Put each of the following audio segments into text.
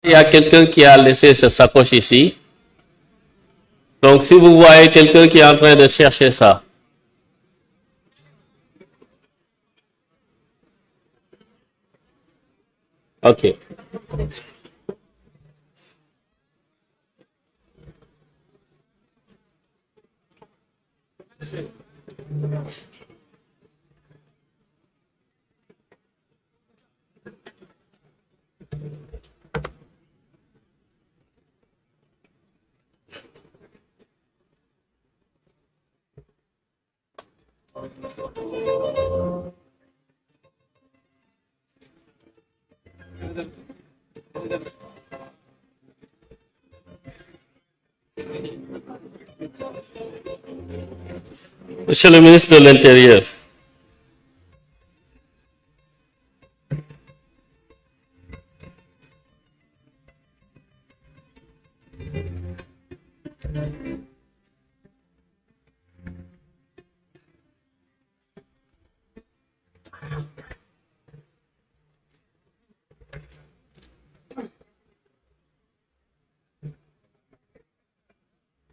Il y a quelqu'un qui a laissé sa sacoche ici. Donc, si vous voyez quelqu'un qui est en train de chercher ça, ok. Monsieur le ministre de l'Intérieur.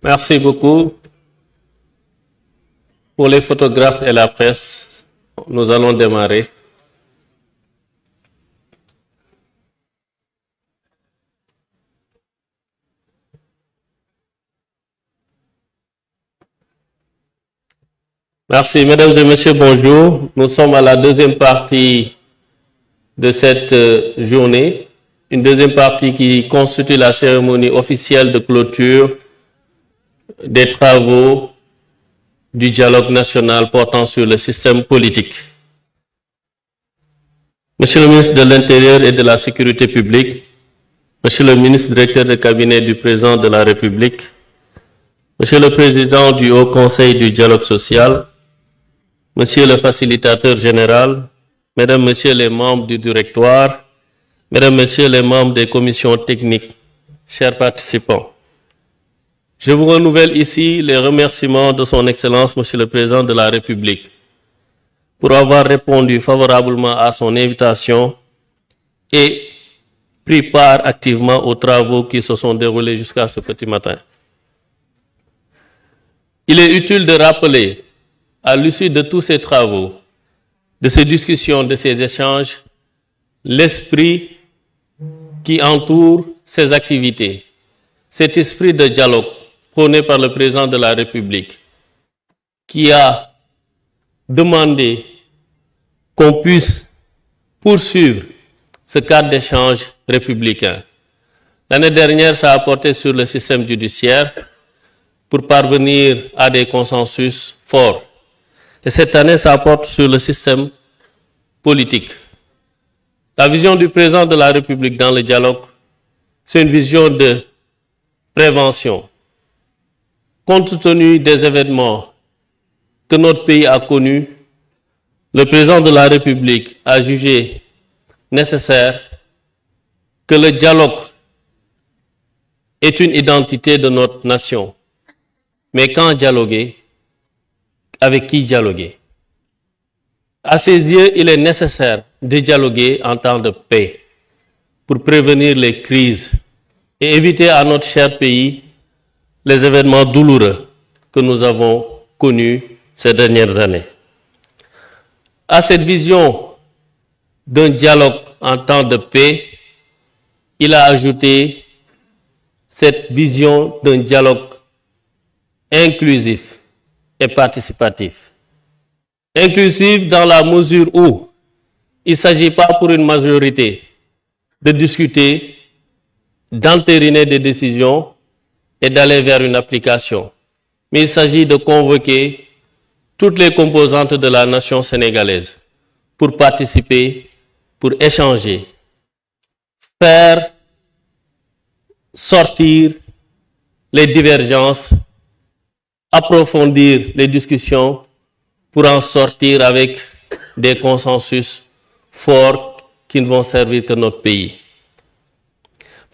Merci beaucoup. Pour les photographes et la presse, nous allons démarrer. Merci, mesdames et messieurs, bonjour. Nous sommes à la deuxième partie de cette journée, une deuxième partie qui constitue la cérémonie officielle de clôture des travaux du dialogue national portant sur le système politique. Monsieur le ministre de l'Intérieur et de la Sécurité publique, Monsieur le ministre directeur de cabinet du président de la République, Monsieur le président du Haut Conseil du dialogue social, Monsieur le facilitateur général, Mesdames, Messieurs les membres du directoire, Mesdames, Messieurs les membres des commissions techniques, chers participants, je vous renouvelle ici les remerciements de son Excellence, Monsieur le Président de la République, pour avoir répondu favorablement à son invitation et pris part activement aux travaux qui se sont déroulés jusqu'à ce petit matin. Il est utile de rappeler, à l'issue de tous ces travaux, de ces discussions, de ces échanges, l'esprit qui entoure ces activités, cet esprit de dialogue prôné par le président de la République, qui a demandé qu'on puisse poursuivre ce cadre d'échange républicain. L'année dernière, ça a porté sur le système judiciaire pour parvenir à des consensus forts. Et cette année, ça porte sur le système politique. La vision du président de la République dans le dialogue, c'est une vision de prévention. Compte tenu des événements que notre pays a connus, le président de la République a jugé nécessaire que le dialogue est une identité de notre nation. Mais quand dialoguer, avec qui dialoguer? À ses yeux, il est nécessaire de dialoguer en temps de paix pour prévenir les crises et éviter à notre cher pays les événements douloureux que nous avons connus ces dernières années. À cette vision d'un dialogue en temps de paix, il a ajouté cette vision d'un dialogue inclusif et participatif. Inclusif dans la mesure où il ne s'agit pas pour une majorité de discuter, d'entériner des décisions et d'aller vers une application. Mais il s'agit de convoquer toutes les composantes de la nation sénégalaise pour participer, pour échanger, faire sortir les divergences, approfondir les discussions pour en sortir avec des consensus forts qui ne vont servir que notre pays.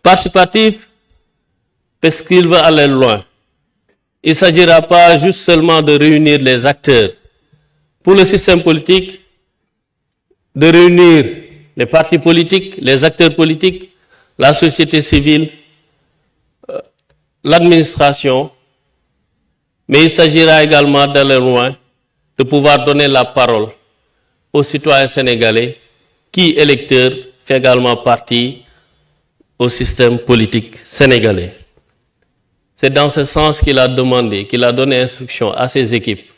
Participatif, parce qu'il va aller loin. Il ne s'agira pas juste seulement de réunir les acteurs. Pour le système politique, de réunir les partis politiques, les acteurs politiques, la société civile, l'administration, mais il s'agira également d'aller loin, de pouvoir donner la parole aux citoyens sénégalais qui, électeurs, fait également partie au système politique sénégalais. C'est dans ce sens qu'il a demandé, qu'il a donné instruction à ses équipes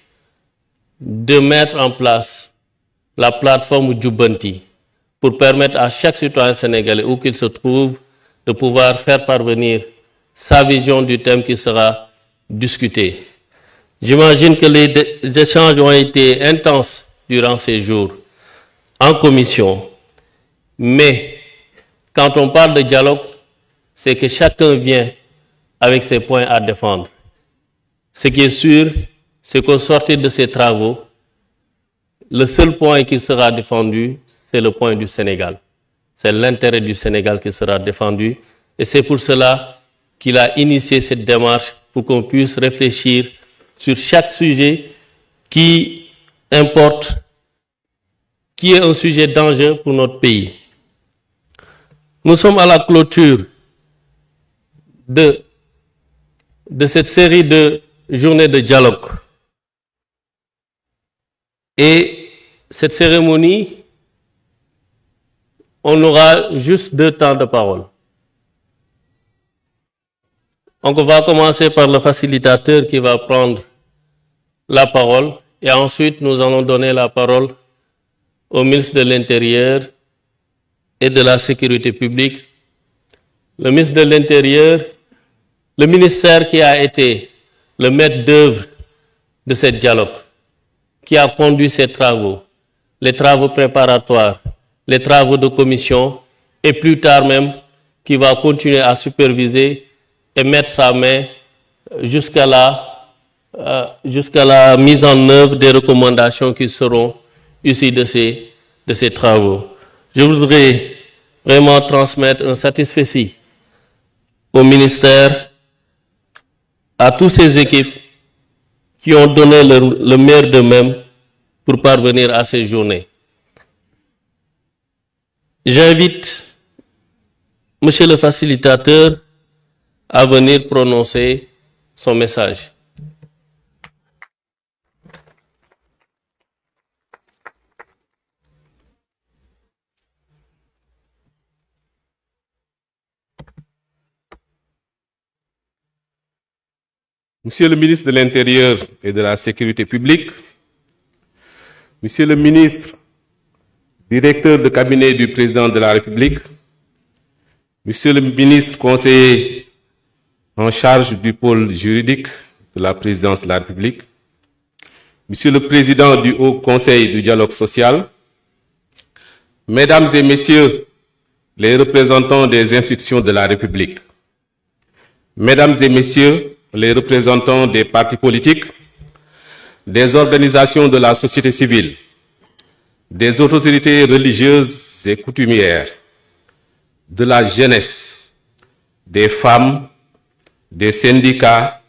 de mettre en place la plateforme Djoubanti pour permettre à chaque citoyen sénégalais, où qu'il se trouve, de pouvoir faire parvenir sa vision du thème qui sera discuté. J'imagine que les échanges ont été intenses durant ces jours en commission, mais quand on parle de dialogue, c'est que chacun vient avec ses points à défendre. Ce qui est sûr, c'est qu'au sortir de ces travaux, le seul point qui sera défendu, c'est le point du Sénégal. C'est l'intérêt du Sénégal qui sera défendu. Et c'est pour cela qu'il a initié cette démarche pour qu'on puisse réfléchir sur chaque sujet qui importe, qui est un sujet d'enjeu pour notre pays. Nous sommes à la clôture de cette série de journées de dialogue. Et cette cérémonie, on aura juste 2 temps de parole. Donc on va commencer par le facilitateur qui va prendre la parole et ensuite nous allons donner la parole au ministre de l'Intérieur et de la Sécurité publique. Le ministre de l'Intérieur, le ministère qui a été le maître d'œuvre de ce dialogue, qui a conduit ces travaux, les travaux préparatoires, les travaux de commission, et plus tard même, qui va continuer à superviser et mettre sa main jusqu'à la mise en œuvre des recommandations qui seront issues de ces travaux. Je voudrais vraiment transmettre un satisfecit au ministère, à toutes ces équipes qui ont donné le meilleur d'eux-mêmes pour parvenir à ces journées. J'invite Monsieur le facilitateur à venir prononcer son message. Monsieur le ministre de l'Intérieur et de la Sécurité publique, Monsieur le ministre, directeur de cabinet du Président de la République, Monsieur le ministre conseiller en charge du pôle juridique de la Présidence de la République, Monsieur le Président du Haut Conseil du dialogue social, Mesdames et Messieurs les représentants des institutions de la République, Mesdames et Messieurs les représentants des partis politiques, des organisations de la société civile, des autorités religieuses et coutumières, de la jeunesse, des femmes, des syndicats,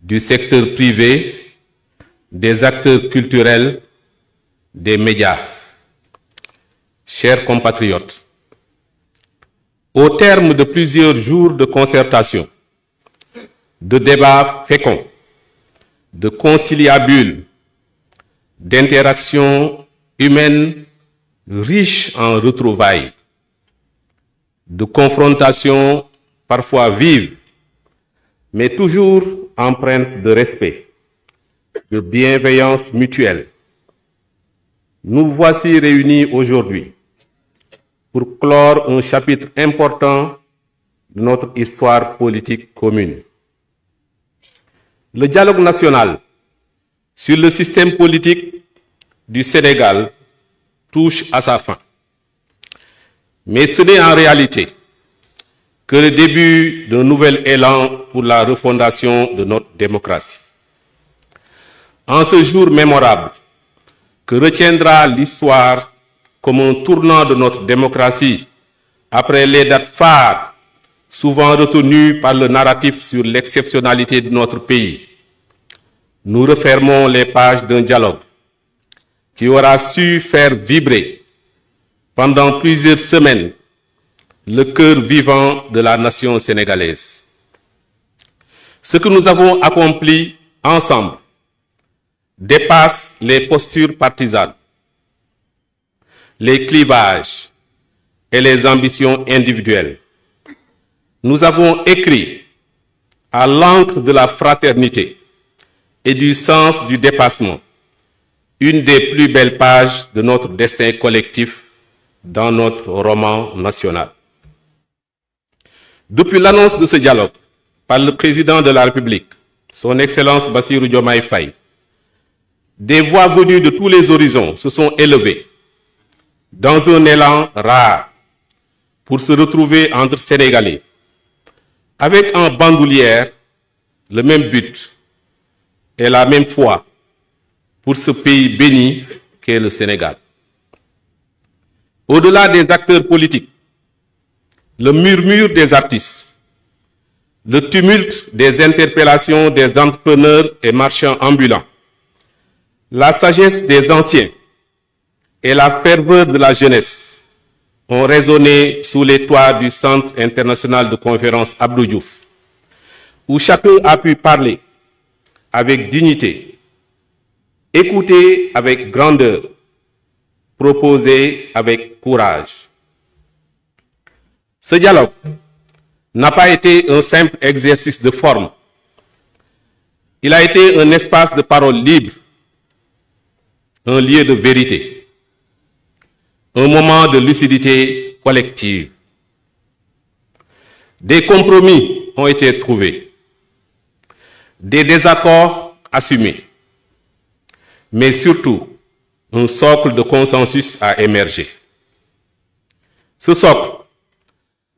du secteur privé, des acteurs culturels, des médias. Chers compatriotes, au terme de plusieurs jours de concertation, de débats féconds, de conciliabules, d'interactions humaines riches en retrouvailles, de confrontations parfois vives, mais toujours empreintes de respect, de bienveillance mutuelle. Nous voici réunis aujourd'hui pour clore un chapitre important de notre histoire politique commune. Le dialogue national sur le système politique du Sénégal touche à sa fin. Mais ce n'est en réalité que le début d'un nouvel élan pour la refondation de notre démocratie. En ce jour mémorable que retiendra l'histoire comme un tournant de notre démocratie après les dates phares souvent retenues par le narratif sur l'exceptionnalité de notre pays, nous refermons les pages d'un dialogue qui aura su faire vibrer pendant plusieurs semaines le cœur vivant de la nation sénégalaise. Ce que nous avons accompli ensemble dépasse les postures partisanes, les clivages et les ambitions individuelles. Nous avons écrit à l'encre de la fraternité et du sens du dépassement une des plus belles pages de notre destin collectif dans notre roman national. Depuis l'annonce de ce dialogue par le président de la République, son Excellence Bassirou Diomaye Faye, des voix venues de tous les horizons se sont élevées dans un élan rare pour se retrouver entre Sénégalais, avec en bandoulière le même but et la même foi pour ce pays béni qu'est le Sénégal. Au-delà des acteurs politiques, le murmure des artistes, le tumulte des interpellations des entrepreneurs et marchands ambulants, la sagesse des anciens et la ferveur de la jeunesse ont résonné sous les toits du Centre international de conférence Abdou Diouf, où chacun a pu parler avec dignité, écouter avec grandeur, proposer avec courage. Ce dialogue n'a pas été un simple exercice de forme. Il a été un espace de parole libre, un lieu de vérité, un moment de lucidité collective. Des compromis ont été trouvés, des désaccords assumés, mais surtout, un socle de consensus a émergé. Ce socle,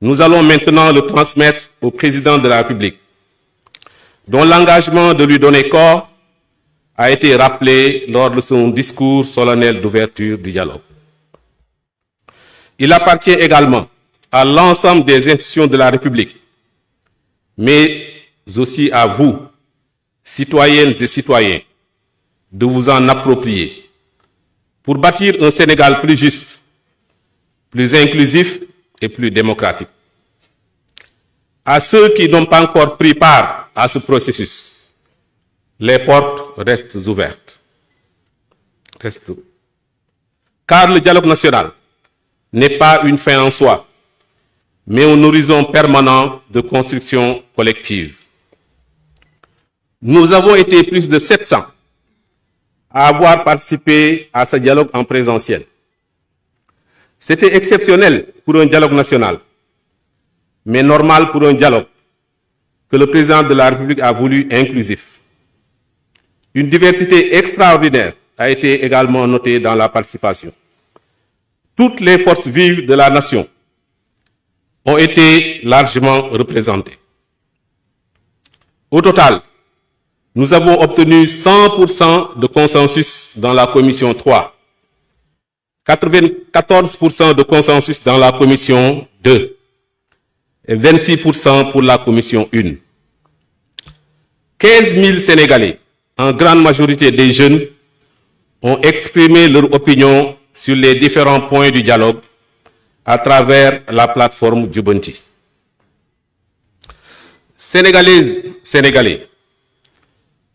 nous allons maintenant le transmettre au président de la République, dont l'engagement de lui donner corps a été rappelé lors de son discours solennel d'ouverture du dialogue. Il appartient également à l'ensemble des institutions de la République, mais aussi à vous, citoyennes et citoyens, de vous en approprier pour bâtir un Sénégal plus juste, plus inclusif et plus démocratique. À ceux qui n'ont pas encore pris part à ce processus, les portes restent ouvertes. Car le dialogue national n'est pas une fin en soi, mais un horizon permanent de construction collective. Nous avons été plus de 700 à avoir participé à ce dialogue en présentiel. C'était exceptionnel pour un dialogue national, mais normal pour un dialogue que le président de la République a voulu inclusif. Une diversité extraordinaire a été également notée dans la participation. Toutes les forces vives de la nation ont été largement représentées. Au total, nous avons obtenu 100% de consensus dans la commission 3, 94% de consensus dans la commission 2 et 26% pour la commission 1. 15 000 Sénégalais, en grande majorité des jeunes, ont exprimé leur opinion sur les différents points du dialogue à travers la plateforme Djubonti. Sénégalaises, Sénégalais,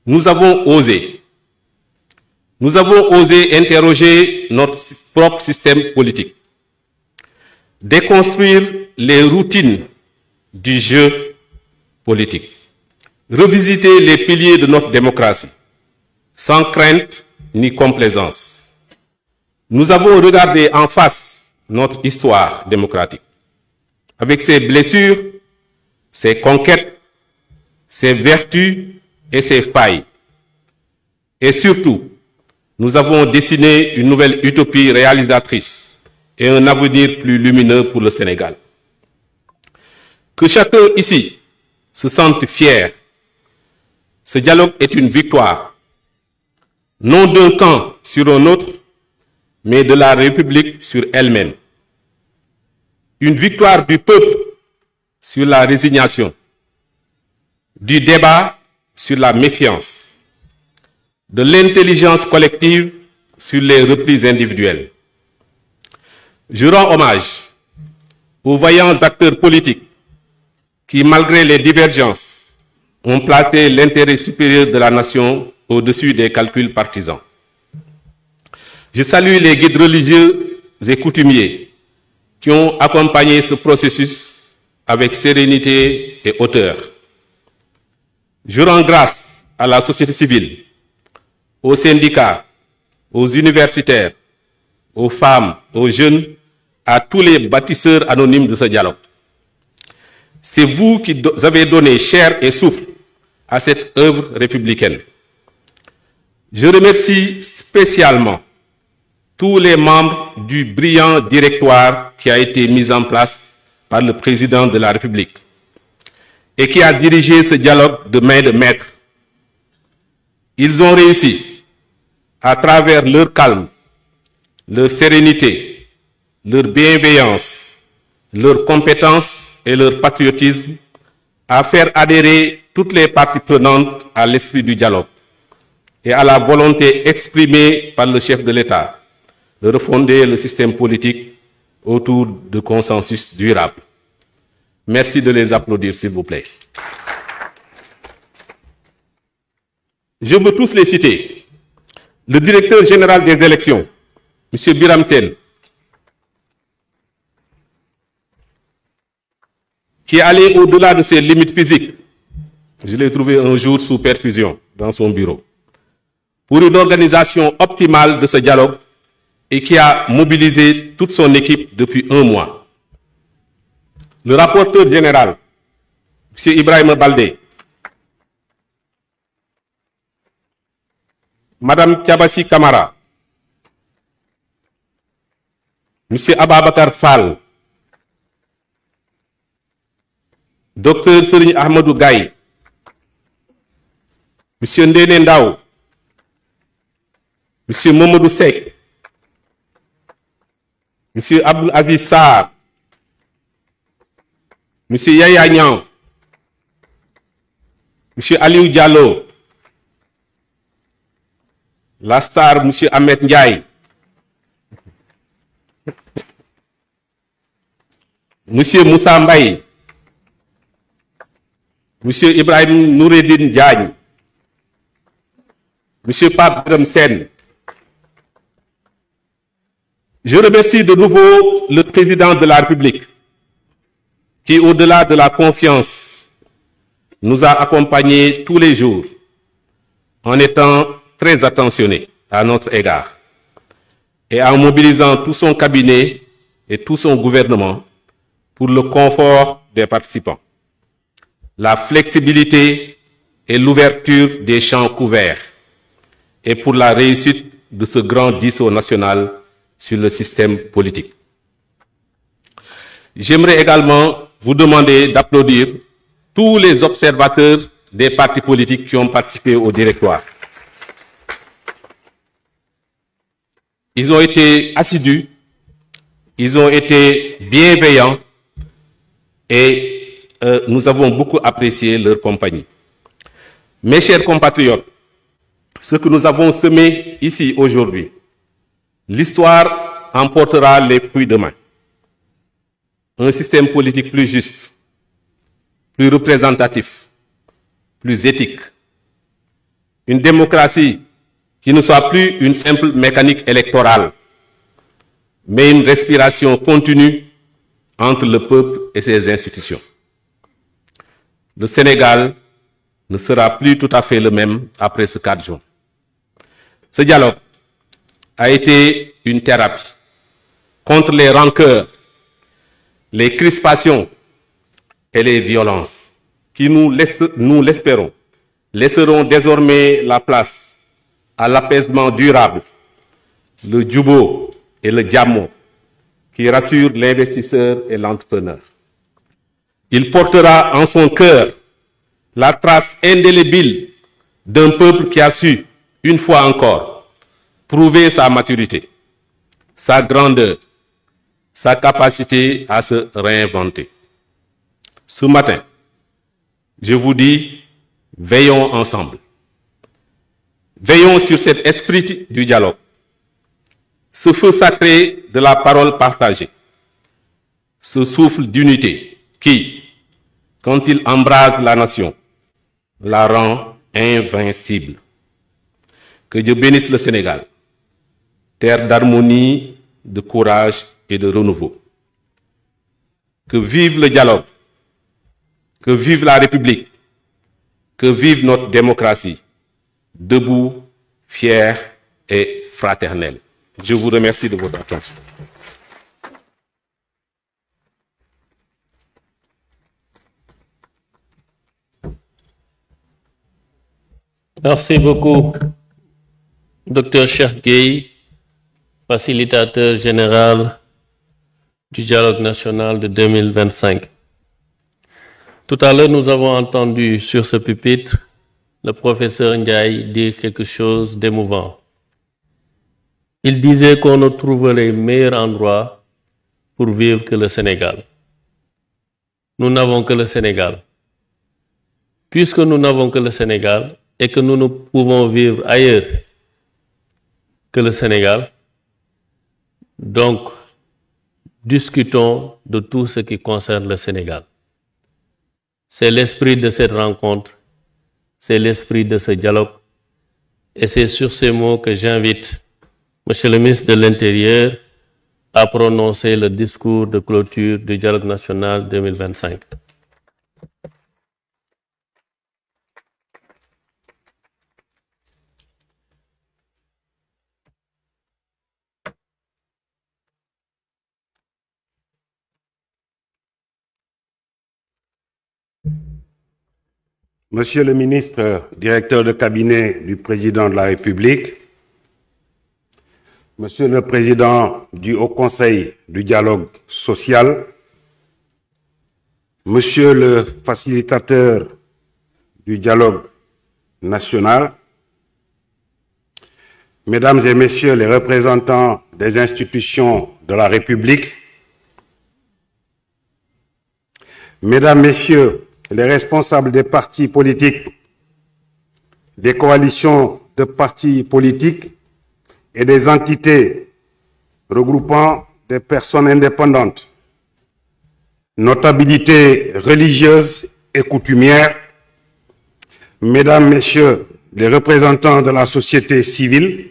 nous avons osé interroger notre propre système politique, déconstruire les routines du jeu politique, revisiter les piliers de notre démocratie, sans crainte ni complaisance. Nous avons regardé en face notre histoire démocratique, avec ses blessures, ses conquêtes, ses vertus et ses failles. Et surtout, nous avons dessiné une nouvelle utopie réalisatrice et un avenir plus lumineux pour le Sénégal. Que chacun ici se sente fier. Ce dialogue est une victoire, non d'un camp sur un autre, mais de la République sur elle-même. Une victoire du peuple sur la résignation, du débat sur la méfiance, de l'intelligence collective sur les replis individuels. Je rends hommage aux vaillants acteurs politiques qui, malgré les divergences, ont placé l'intérêt supérieur de la nation au-dessus des calculs partisans. Je salue les guides religieux et coutumiers qui ont accompagné ce processus avec sérénité et hauteur. Je rends grâce à la société civile, aux syndicats, aux universitaires, aux femmes, aux jeunes, à tous les bâtisseurs anonymes de ce dialogue. C'est vous qui avez donné chair et souffle à cette œuvre républicaine. Je remercie spécialement tous les membres du brillant directoire qui a été mis en place par le président de la République et qui a dirigé ce dialogue de main de maître. Ils ont réussi, à travers leur calme, leur sérénité, leur bienveillance, leur compétence et leur patriotisme, à faire adhérer toutes les parties prenantes à l'esprit du dialogue et à la volonté exprimée par le chef de l'État de refonder le système politique autour de consensus durables. Merci de les applaudir, s'il vous plaît. Je veux tous les citer. Le directeur général des élections, M. Biram Sen, qui est allé au-delà de ses limites physiques. Je l'ai trouvé un jour sous perfusion dans son bureau, pour une organisation optimale de ce dialogue et qui a mobilisé toute son équipe depuis un mois. Le rapporteur général, M. Ibrahim Baldé, Madame Tiabassi Kamara, M. Ababakar Fall, Dr Serigne Ahmadou Gaye, M. Ndene Ndao, M. Momodou Sek, M. Abdul Aziz Sarr, M. Yaya Niang, M. Aliou Diallo, la star M. Ahmed Ndiaye, M. Moussa Mbaye, M. Ibrahim Noureddin Diagne, M. Pape Biram Sen. Je remercie de nouveau le président de la République qui, au-delà de la confiance, nous a accompagnés tous les jours en étant très attentionné à notre égard et en mobilisant tout son cabinet et tout son gouvernement pour le confort des participants, la flexibilité et l'ouverture des champs couverts et pour la réussite de ce grand discours national sur le système politique. J'aimerais également vous demander d'applaudir tous les observateurs des partis politiques qui ont participé au directoire. Ils ont été assidus, ils ont été bienveillants et nous avons beaucoup apprécié leur compagnie. Mes chers compatriotes, ce que nous avons semé ici aujourd'hui, l'histoire emportera les fruits demain. Un système politique plus juste, plus représentatif, plus éthique. Une démocratie qui ne soit plus une simple mécanique électorale, mais une respiration continue entre le peuple et ses institutions. Le Sénégal ne sera plus tout à fait le même après ce 4 juin. Ce dialogue a été une thérapie contre les rancœurs, les crispations et les violences qui, nous l'espérons, laisseront désormais la place à l'apaisement durable, le djubo et le diamo qui rassurent l'investisseur et l'entrepreneur. Il portera en son cœur la trace indélébile d'un peuple qui a su, une fois encore, prouver sa maturité, sa grandeur, sa capacité à se réinventer. Ce matin, je vous dis, veillons ensemble. Veillons sur cet esprit du dialogue, ce feu sacré de la parole partagée, ce souffle d'unité qui, quand il embrase la nation, la rend invincible. Que Dieu bénisse le Sénégal, terre d'harmonie, de courage et de renouveau. Que vive le dialogue, que vive la République, que vive notre démocratie, debout, fière et fraternelle. Je vous remercie de votre attention. Merci beaucoup, Dr Cheikh Gueye, facilitateur général du dialogue national de 2025. Tout à l'heure, nous avons entendu sur ce pupitre le professeur Ndiaye dire quelque chose d'émouvant. Il disait qu'on ne trouverait meilleur endroit pour vivre que le Sénégal. Nous n'avons que le Sénégal. Puisque nous n'avons que le Sénégal et que nous ne pouvons vivre ailleurs que le Sénégal, donc discutons de tout ce qui concerne le Sénégal. C'est l'esprit de cette rencontre, c'est l'esprit de ce dialogue, et c'est sur ces mots que j'invite Monsieur le ministre de l'Intérieur à prononcer le discours de clôture du dialogue national 2025. Monsieur le ministre, directeur de cabinet du président de la République, Monsieur le président du Haut Conseil du dialogue social, Monsieur le facilitateur du dialogue national, Mesdames et Messieurs les représentants des institutions de la République, Mesdames, Messieurs les responsables des partis politiques, des coalitions de partis politiques et des entités regroupant des personnes indépendantes, notabilités religieuses et coutumières, Mesdames, Messieurs les représentants de la société civile,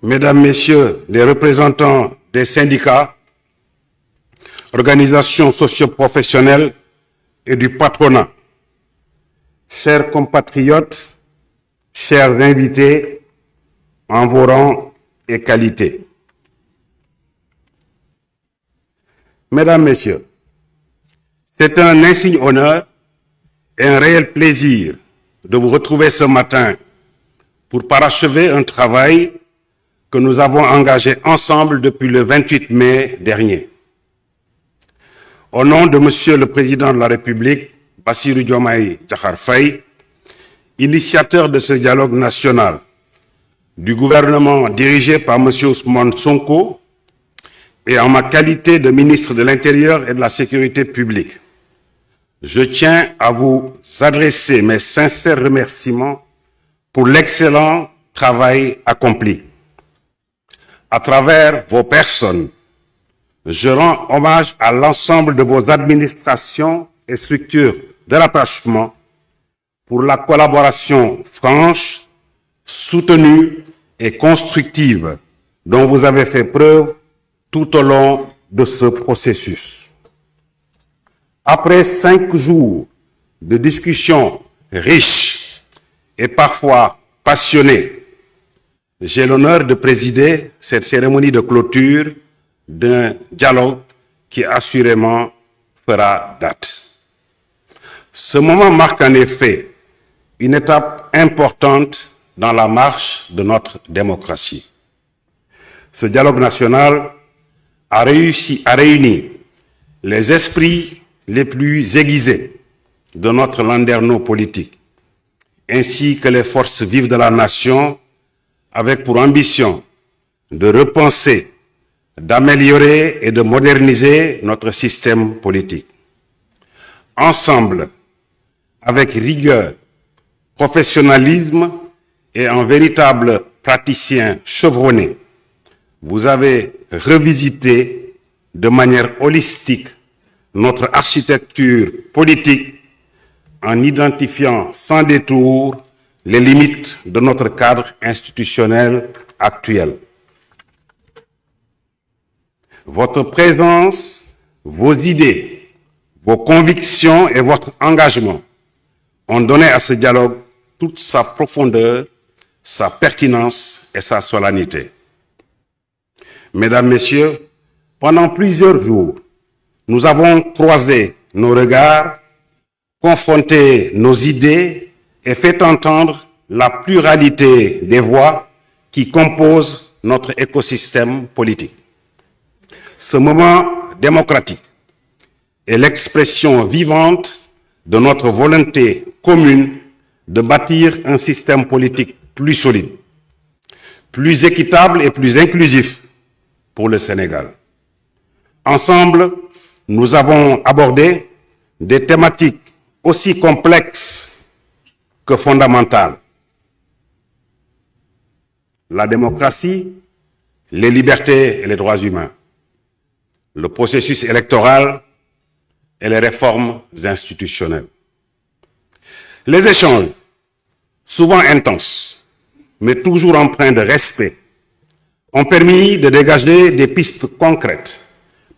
Mesdames, Messieurs les représentants des syndicats, organisations socio-professionnelles et du patronat, chers compatriotes, chers invités, en vos rangs et qualités. Mesdames, Messieurs, c'est un insigne honneur et un réel plaisir de vous retrouver ce matin pour parachever un travail que nous avons engagé ensemble depuis le 28 mai dernier. Au nom de Monsieur le Président de la République, Bassirou Diomaye Diakhar Faye, initiateur de ce dialogue national, du gouvernement dirigé par M. Ousmane Sonko et en ma qualité de ministre de l'Intérieur et de la Sécurité publique, je tiens à vous adresser mes sincères remerciements pour l'excellent travail accompli. À travers vos personnes, je rends hommage à l'ensemble de vos administrations et structures de rattachement pour la collaboration franche, soutenue et constructive dont vous avez fait preuve tout au long de ce processus. Après 5 jours de discussions riches et parfois passionnées, j'ai l'honneur de présider cette cérémonie de clôture d'un dialogue qui assurément fera date. Ce moment marque en effet une étape importante dans la marche de notre démocratie. Ce dialogue national a réuni les esprits les plus aiguisés de notre landerneau politique, ainsi que les forces vives de la nation, avec pour ambition de repenser, d'améliorer et de moderniser notre système politique. Ensemble, avec rigueur, professionnalisme et un véritable praticien chevronné, vous avez revisité de manière holistique notre architecture politique en identifiant sans détour les limites de notre cadre institutionnel actuel. Votre présence, vos idées, vos convictions et votre engagement ont donné à ce dialogue toute sa profondeur, sa pertinence et sa solennité. Mesdames, Messieurs, pendant plusieurs jours, nous avons croisé nos regards, confronté nos idées et fait entendre la pluralité des voix qui composent notre écosystème politique. Ce moment démocratique est l'expression vivante de notre volonté commune de bâtir un système politique plus solide, plus équitable et plus inclusif pour le Sénégal. Ensemble, nous avons abordé des thématiques aussi complexes que fondamentales. La démocratie, les libertés et les droits humains, le processus électoral et les réformes institutionnelles. Les échanges, souvent intenses, mais toujours empreints de respect, ont permis de dégager des pistes concrètes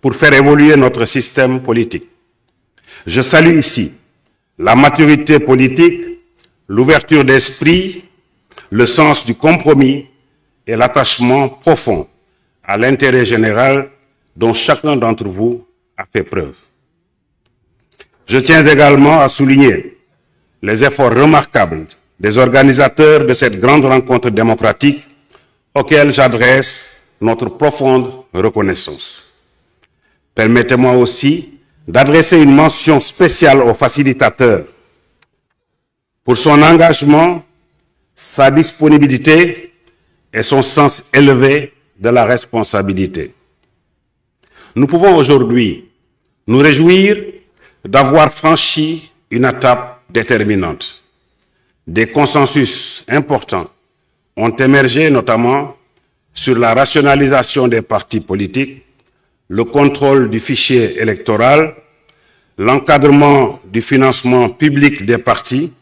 pour faire évoluer notre système politique. Je salue ici la maturité politique, l'ouverture d'esprit, le sens du compromis et l'attachement profond à l'intérêt général dont chacun d'entre vous a fait preuve. Je tiens également à souligner les efforts remarquables des organisateurs de cette grande rencontre démocratique auxquels j'adresse notre profonde reconnaissance. Permettez-moi aussi d'adresser une mention spéciale au facilitateur pour son engagement, sa disponibilité et son sens élevé de la responsabilité. Nous pouvons aujourd'hui nous réjouir d'avoir franchi une étape déterminante. Des consensus importants ont émergé notamment sur la rationalisation des partis politiques, le contrôle du fichier électoral, l'encadrement du financement public des partis,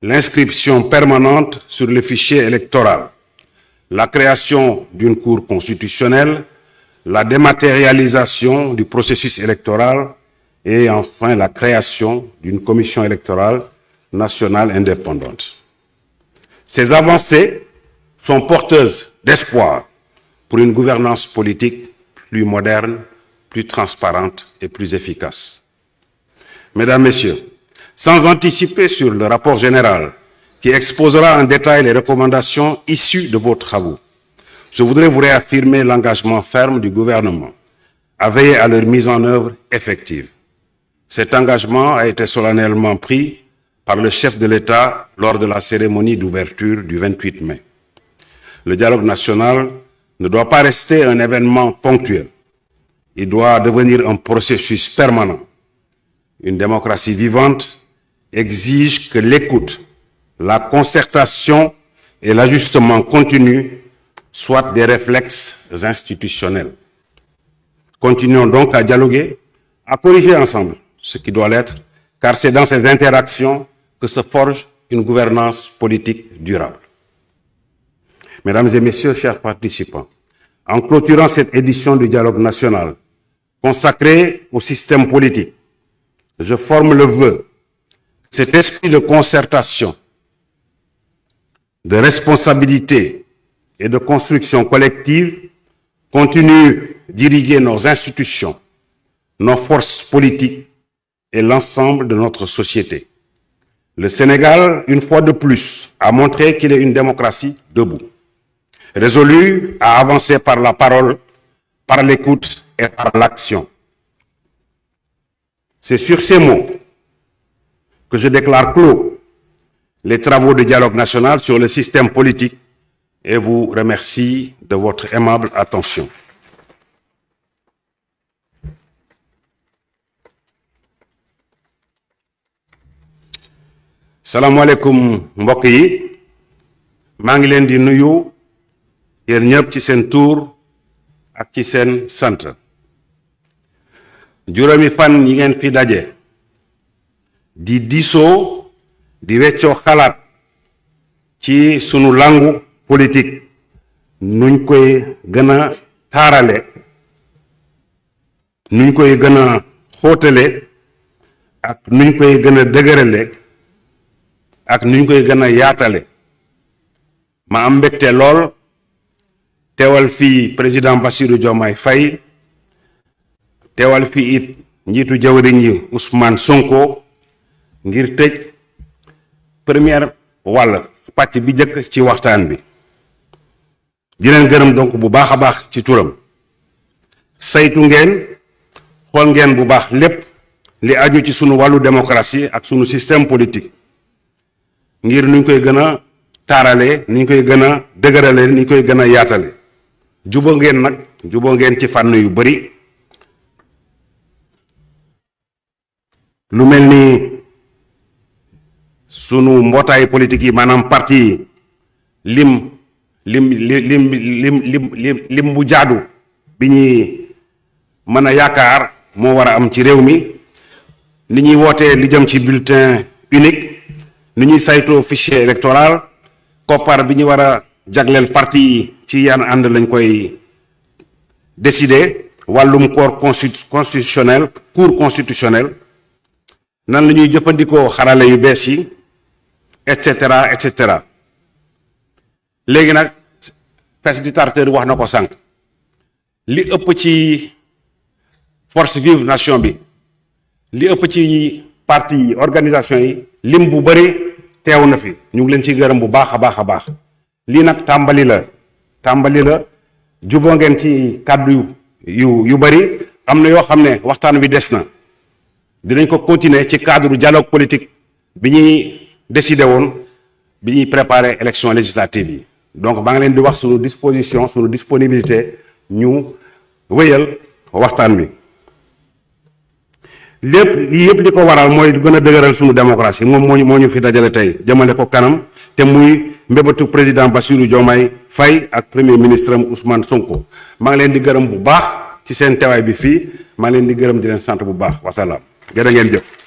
l'inscription permanente sur le fichier électoral, la création d'une cour constitutionnelle, la dématérialisation du processus électoral et enfin la création d'une commission électorale nationale indépendante. Ces avancées sont porteuses d'espoir pour une gouvernance politique plus moderne, plus transparente et plus efficace. Mesdames, Messieurs, sans anticiper sur le rapport général qui exposera en détail les recommandations issues de vos travaux, je voudrais vous réaffirmer l'engagement ferme du gouvernement à veiller à leur mise en œuvre effective. Cet engagement a été solennellement pris par le chef de l'État lors de la cérémonie d'ouverture du 28 mai. Le dialogue national ne doit pas rester un événement ponctuel. Il doit devenir un processus permanent. Une démocratie vivante exige que l'écoute, la concertation et l'ajustement continu soient des réflexes institutionnels. Continuons donc à dialoguer, à corriger ensemble ce qui doit l'être, car c'est dans ces interactions que se forge une gouvernance politique durable. Mesdames et Messieurs, chers participants, en clôturant cette édition du dialogue national consacrée au système politique, je forme le vœu que cet esprit de concertation, de responsabilité et de construction collective continue d'irriguer nos institutions, nos forces politiques et l'ensemble de notre société. Le Sénégal, une fois de plus, a montré qu'il est une démocratie debout, résolue à avancer par la parole, par l'écoute et par l'action. C'est sur ces mots que je déclare clos les travaux du dialogue national sur le système politique et vous remercie de votre aimable attention. Salam alaikum mbokk yi maa ngi leen di nuyu yéen ñëpp ci seen tur ak ci seen sant juróomi fan yi ngeen fi daje di diisoo di weccoo xalaat ci sunu langu politique nuñ koy gën a taarale nuñ koy gën a xóotale ak nuñ koy gën a dëgërale ak nuñ koy gën a yaatale ma am mbégte lool teewal fii président Bassirou Diomaye Faye teewal fii it njiitu jawriñ yi Ousmane Sonko ngir tëj première wàll pàcc bi jëkk ci waxtaan bi di leen gërëm donc bu baax a baax ci turam saytu ngeen xool ngeen bu baax lépp li aju ci sunu wàllu démocratie ak sunu système politique ngir nuñ koy gën a taarale ni ñu koy gën a dëgërale ni ñu koy gën a yaatale juboo ngeen ci fànn yu bari lu mel ni sunu mbootaay politique yi maanaam parti yi lim bu jaadu bi ñuy mën a yaakaar moo war a am ci réew mi ni ñuy wootee li jëm ci bulletin unique ni ñuy saytoo fichier électoral koppar bi ñu war a jagleel parti yi ci yan ànd lañ koy décider wàllum cour constitutionnel nan la ñuy jëfandikoo xarale yu bees yi et cetera et cetera léegi nag facilitateur wax na ko sànq li ëpp ci force vive nation bi li ëpp ci parti yi organisation yi lim bu bëri teew na fi ñu ngi leen ci gërëm bu baax a baax a baax lii nag tàmbali la juboo ngeen ci kàddu yu bëri am na yoo xam ne waxtaan wi des na dinañ ko continuer ci cadre dialogue politique bi ñuy décidé woon bi ñuy préparer élection législative yi donc maa ngi leen di wax sunu disposition sunu disponibilité ñu wéyal waxtaan wi lépp lii yëpp li ko waral mooy gën a dëgëral sunu démocratie moom moo ñu fi dajale tey jëmale ko kanam te muy mbébatu président Bassirou Diomaye Faye ak premier ministre am Ousmane Sonko maa ngi leen di gërëm bu baax ci seen teewaay bi fii maa ngi leen di gërëm di leen sant bu baax wasalaam jërë ngeen jëf.